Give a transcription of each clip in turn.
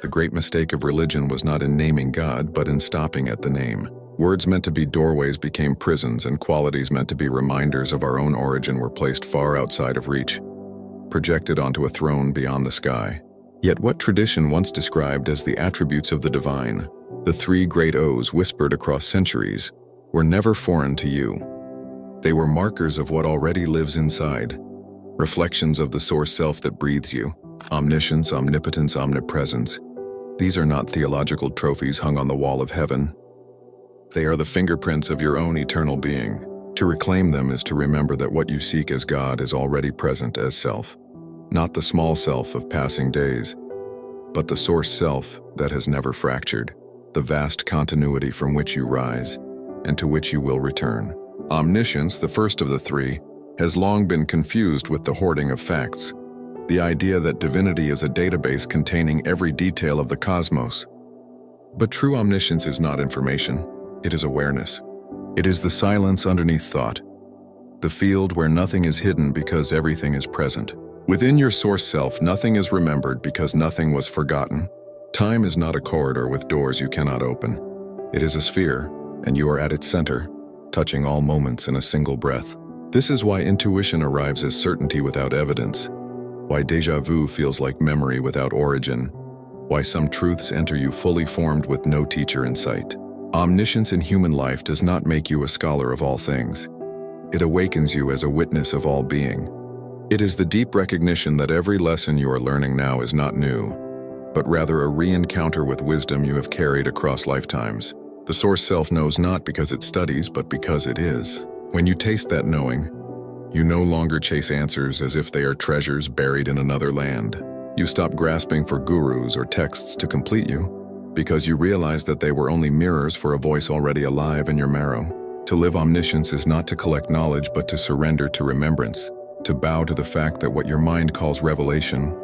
The great mistake of religion was not in naming God, but in stopping at the name. Words meant to be doorways became prisons, and qualities meant to be reminders of our own origin were placed far outside of reach, projected onto a throne beyond the sky. Yet what tradition once described as the attributes of the divine, the three great O's whispered across centuries, were never foreign to you. They were markers of what already lives inside, reflections of the source self that breathes you. Omniscience, omnipotence, omnipresence. These are not theological trophies hung on the wall of heaven. They are the fingerprints of your own eternal being. To reclaim them is to remember that what you seek as God is already present as self. Not the small self of passing days, but the source self that has never fractured, the vast continuity from which you rise, and to which you will return. Omniscience, the first of the three, has long been confused with the hoarding of facts. The idea that divinity is a database containing every detail of the cosmos. But true omniscience is not information, it is awareness. It is the silence underneath thought, the field where nothing is hidden because everything is present. Within your source self, nothing is remembered because nothing was forgotten. Time is not a corridor with doors you cannot open. It is a sphere, and you are at its center, touching all moments in a single breath. This is why intuition arrives as certainty without evidence. Why déjà vu feels like memory without origin. Why some truths enter you fully formed with no teacher in sight. Omniscience in human life does not make you a scholar of all things. It awakens you as a witness of all being. It is the deep recognition that every lesson you are learning now is not new, but rather a re-encounter with wisdom you have carried across lifetimes. The source self knows not because it studies, but because it is. When you taste that knowing, you no longer chase answers as if they are treasures buried in another land. You stop grasping for gurus or texts to complete you, because you realize that they were only mirrors for a voice already alive in your marrow. To live omniscience is not to collect knowledge, but to surrender to remembrance, to bow to the fact that what your mind calls revelation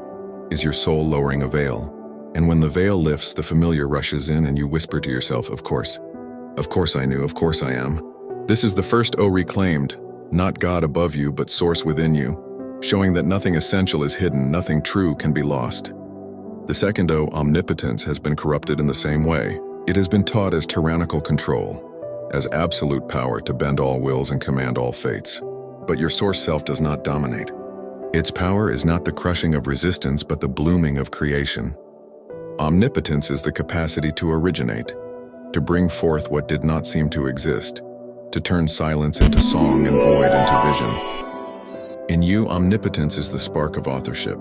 is your soul lowering a veil. And when the veil lifts, the familiar rushes in and you whisper to yourself, of course I knew, of course I am. This is the first O reclaimed, not God above you, but source within you, showing that nothing essential is hidden, nothing true can be lost. The second O, omnipotence, has been corrupted in the same way. It has been taught as tyrannical control, as absolute power to bend all wills and command all fates. But your source self does not dominate. Its power is not the crushing of resistance, but the blooming of creation. Omnipotence is the capacity to originate, to bring forth what did not seem to exist, to turn silence into song and void into vision. In you, omnipotence is the spark of authorship,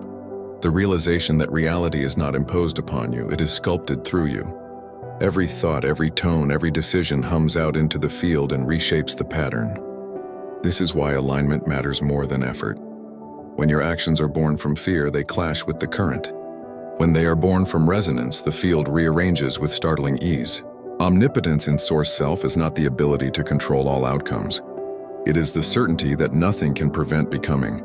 the realization that reality is not imposed upon you, it is sculpted through you. Every thought, every tone, every decision hums out into the field and reshapes the pattern. This is why alignment matters more than effort. When your actions are born from fear, they clash with the current. When they are born from resonance, the field rearranges with startling ease. Omnipotence in source self is not the ability to control all outcomes. It is the certainty that nothing can prevent becoming.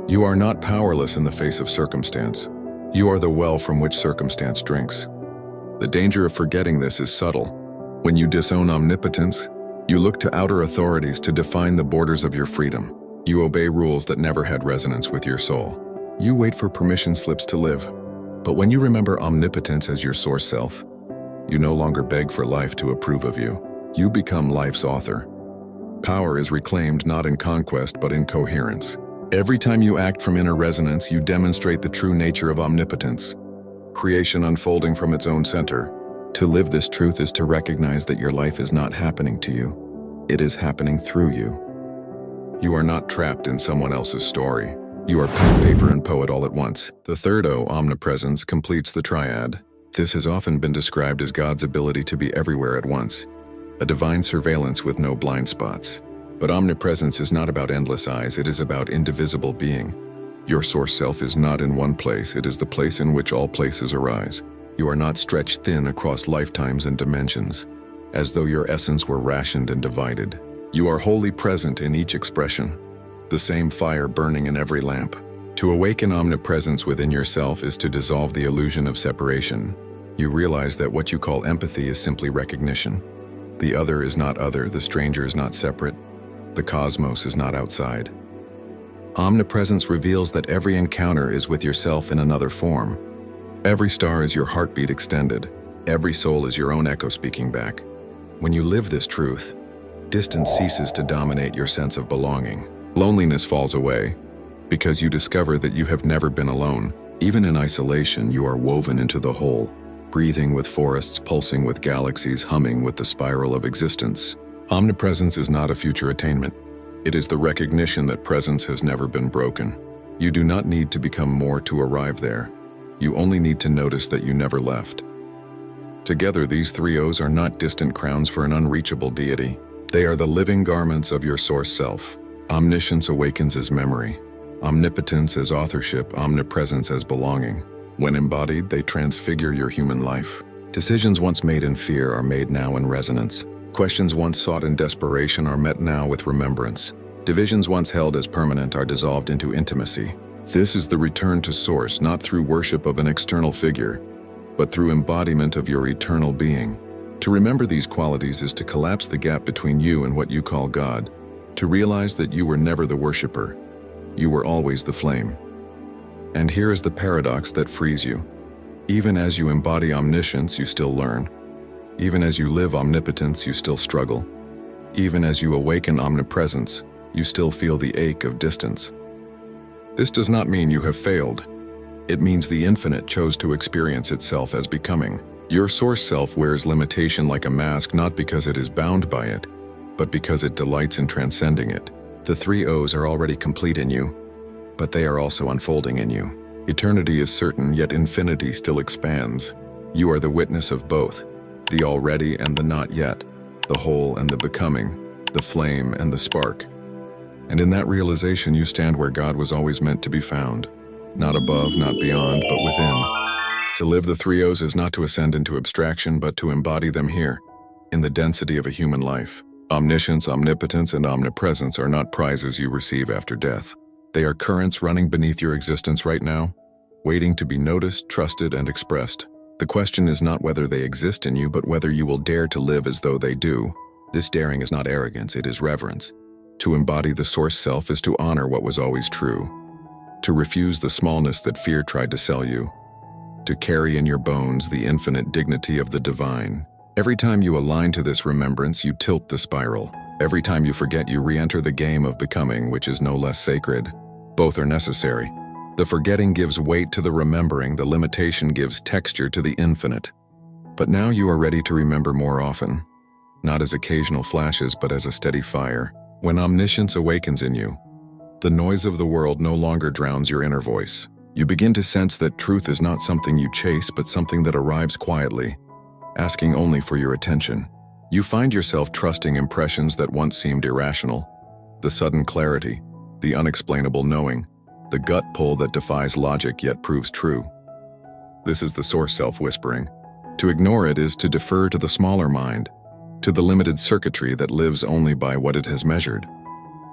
You are not powerless in the face of circumstance. You are the well from which circumstance drinks. The danger of forgetting this is subtle. When you disown omnipotence, you look to outer authorities to define the borders of your freedom. You obey rules that never had resonance with your soul. You wait for permission slips to live. But when you remember omnipotence as your source self, you no longer beg for life to approve of you. You become life's author. Power is reclaimed not in conquest, but in coherence. Every time you act from inner resonance, you demonstrate the true nature of omnipotence, creation unfolding from its own center. To live this truth is to recognize that your life is not happening to you. It is happening through you. You are not trapped in someone else's story. You are pen, paper, and poet all at once. The third O, omnipresence, completes the triad. This has often been described as God's ability to be everywhere at once, a divine surveillance with no blind spots. But omnipresence is not about endless eyes, it is about indivisible being. Your source self is not in one place, it is the place in which all places arise. You are not stretched thin across lifetimes and dimensions, as though your essence were rationed and divided. You are wholly present in each expression, the same fire burning in every lamp. To awaken omnipresence within yourself is to dissolve the illusion of separation. You realize that what you call empathy is simply recognition. The other is not other, the stranger is not separate, the cosmos is not outside. Omnipresence reveals that every encounter is with yourself in another form. Every star is your heartbeat extended. Every soul is your own echo speaking back. When you live this truth, distance ceases to dominate your sense of belonging. Loneliness falls away, because you discover that you have never been alone. Even in isolation, you are woven into the whole, breathing with forests, pulsing with galaxies, humming with the spiral of existence. Omnipresence is not a future attainment. It is the recognition that presence has never been broken. You do not need to become more to arrive there. You only need to notice that you never left. Together, these three O's are not distant crowns for an unreachable deity. They are the living garments of your source self. Omniscience awakens as memory. Omnipotence as authorship, omnipresence as belonging. When embodied, they transfigure your human life. Decisions once made in fear are made now in resonance. Questions once sought in desperation are met now with remembrance. Divisions once held as permanent are dissolved into intimacy. This is the return to source, not through worship of an external figure, but through embodiment of your eternal being. To remember these qualities is to collapse the gap between you and what you call God, to realize that you were never the worshiper, you were always the flame. And here is the paradox that frees you. Even as you embody omniscience, you still learn. Even as you live omnipotence, you still struggle. Even as you awaken omnipresence, you still feel the ache of distance. This does not mean you have failed. It means the infinite chose to experience itself as becoming. Your source self wears limitation like a mask, not because it is bound by it, but because it delights in transcending it. The three O's are already complete in you, but they are also unfolding in you. Eternity is certain, yet infinity still expands. You are the witness of both, the already and the not yet, the whole and the becoming, the flame and the spark. And in that realization you stand where God was always meant to be found. Not above, not beyond, but within. To live the three O's is not to ascend into abstraction, but to embody them here, in the density of a human life. Omniscience, omnipotence, and omnipresence are not prizes you receive after death. They are currents running beneath your existence right now, waiting to be noticed, trusted, and expressed. The question is not whether they exist in you, but whether you will dare to live as though they do. This daring is not arrogance, it is reverence. To embody the source self is to honor what was always true. To refuse the smallness that fear tried to sell you. To carry in your bones the infinite dignity of the divine. Every time you align to this remembrance, you tilt the spiral. Every time you forget, you re-enter the game of becoming, which is no less sacred. Both are necessary. The forgetting gives weight to the remembering, the limitation gives texture to the infinite. But now you are ready to remember more often, not as occasional flashes, but as a steady fire. When omniscience awakens in you, the noise of the world no longer drowns your inner voice. You begin to sense that truth is not something you chase, but something that arrives quietly, asking only for your attention. You find yourself trusting impressions that once seemed irrational, the sudden clarity, the unexplainable knowing, the gut pull that defies logic yet proves true. This is the source self whispering. To ignore it is to defer to the smaller mind, to the limited circuitry that lives only by what it has measured.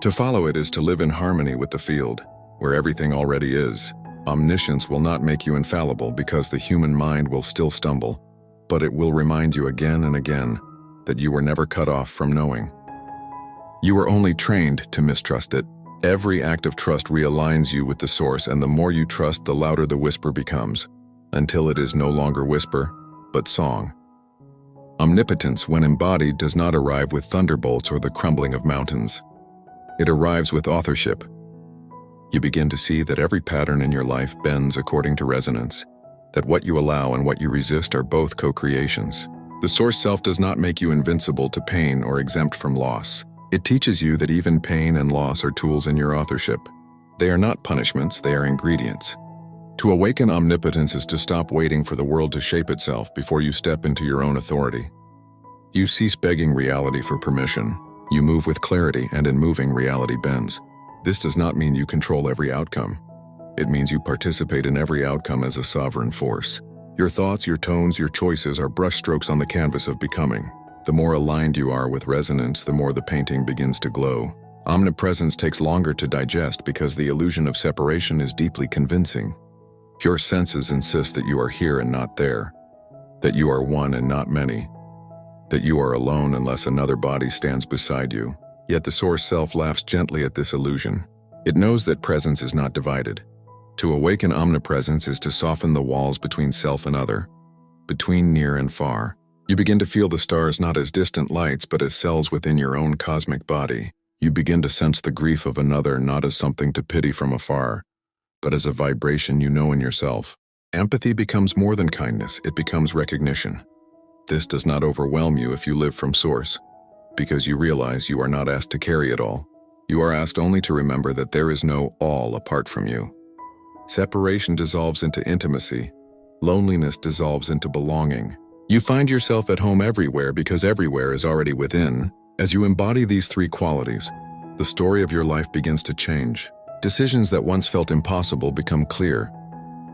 To follow it is to live in harmony with the field, where everything already is. Omniscience will not make you infallible because the human mind will still stumble, but it will remind you again and again that you were never cut off from knowing. You were only trained to mistrust it. Every act of trust realigns you with the source, and the more you trust, the louder the whisper becomes, until it is no longer whisper, but song. Omnipotence, when embodied, does not arrive with thunderbolts or the crumbling of mountains. It arrives with authorship. You begin to see that every pattern in your life bends according to resonance, that what you allow and what you resist are both co-creations. The source self does not make you invincible to pain or exempt from loss. It teaches you that even pain and loss are tools in your authorship. They are not punishments, they are ingredients. To awaken omnipotence is to stop waiting for the world to shape itself before you step into your own authority. You cease begging reality for permission. You move with clarity, and in moving, reality bends. This does not mean you control every outcome. It means you participate in every outcome as a sovereign force. Your thoughts, your tones, your choices are brushstrokes on the canvas of becoming. The more aligned you are with resonance, the more the painting begins to glow. Omnipresence takes longer to digest because the illusion of separation is deeply convincing. Your senses insist that you are here and not there, that you are one and not many, that you are alone unless another body stands beside you. Yet the source self laughs gently at this illusion. It knows that presence is not divided. To awaken omnipresence is to soften the walls between self and other, between near and far. You begin to feel the stars not as distant lights but as cells within your own cosmic body. You begin to sense the grief of another not as something to pity from afar, but as a vibration you know in yourself. Empathy becomes more than kindness, it becomes recognition. This does not overwhelm you if you live from source, because you realize you are not asked to carry it all. You are asked only to remember that there is no all apart from you. Separation dissolves into intimacy. Loneliness dissolves into belonging. You find yourself at home everywhere because everywhere is already within. As you embody these three qualities, the story of your life begins to change. Decisions that once felt impossible become clear,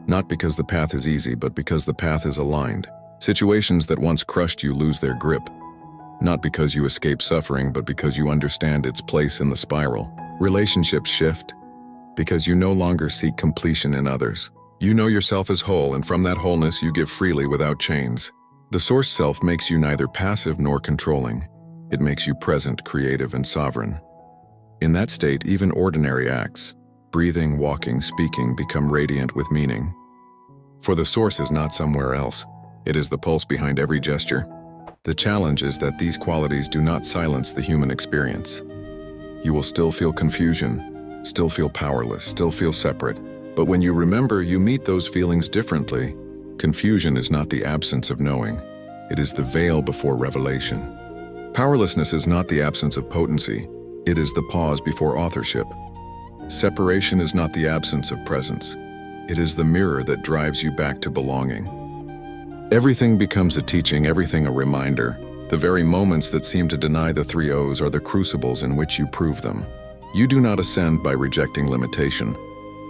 not because the path is easy, but because the path is aligned. Situations that once crushed you lose their grip, not because you escape suffering, but because you understand its place in the spiral. Relationships shift, because you no longer seek completion in others. You know yourself as whole, and from that wholeness you give freely without chains. The source self makes you neither passive nor controlling. It makes you present, creative, and sovereign. In that state, even ordinary acts, breathing, walking, speaking, become radiant with meaning. For the source is not somewhere else. It is the pulse behind every gesture. The challenge is that these qualities do not silence the human experience. You will still feel confusion, still feel powerless, still feel separate. But when you remember, you meet those feelings differently. Confusion is not the absence of knowing. It is the veil before revelation. Powerlessness is not the absence of potency. It is the pause before authorship. Separation is not the absence of presence. It is the mirror that drives you back to belonging. Everything becomes a teaching, everything a reminder. The very moments that seem to deny the three O's are the crucibles in which you prove them. You do not ascend by rejecting limitation.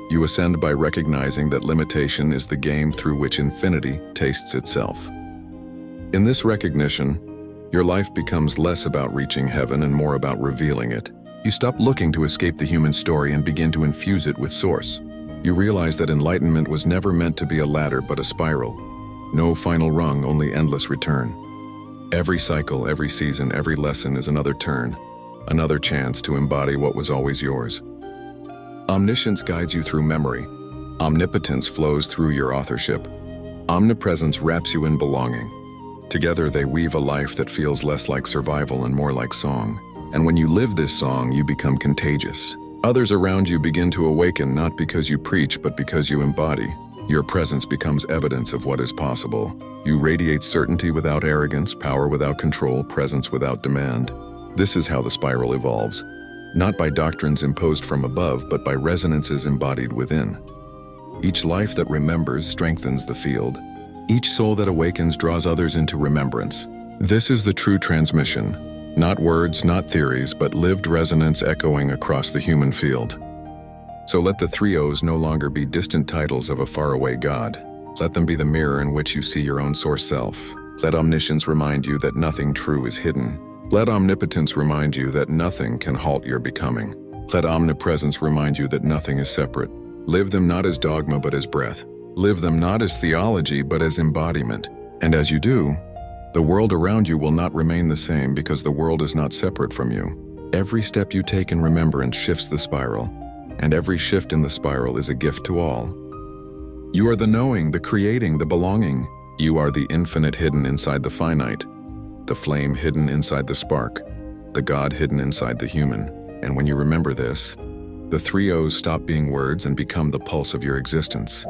You ascend by recognizing that limitation is the game through which infinity tastes itself. In this recognition, your life becomes less about reaching heaven and more about revealing it. You stop looking to escape the human story and begin to infuse it with source. You realize that enlightenment was never meant to be a ladder but a spiral. No final rung, only endless return. Every cycle, every season, every lesson is another turn, another chance to embody what was always yours. Omniscience guides you through memory. Omnipotence flows through your authorship. Omnipresence wraps you in belonging. Together they weave a life that feels less like survival and more like song. And when you live this song, you become contagious. Others around you begin to awaken not because you preach, but because you embody. Your presence becomes evidence of what is possible. You radiate certainty without arrogance, power without control, presence without demand. This is how the spiral evolves. Not by doctrines imposed from above, but by resonances embodied within. Each life that remembers strengthens the field. Each soul that awakens draws others into remembrance. This is the true transmission. Not words, not theories, but lived resonance echoing across the human field. So let the three O's no longer be distant titles of a faraway God. Let them be the mirror in which you see your own source self. Let omniscience remind you that nothing true is hidden. Let omnipotence remind you that nothing can halt your becoming. Let omnipresence remind you that nothing is separate. Live them not as dogma but as breath. Live them not as theology but as embodiment. And as you do, the world around you will not remain the same because the world is not separate from you. Every step you take in remembrance shifts the spiral, and every shift in the spiral is a gift to all. You are the knowing, the creating, the belonging. You are the infinite hidden inside the finite, the flame hidden inside the spark, the God hidden inside the human. And when you remember this, the three O's stop being words and become the pulse of your existence.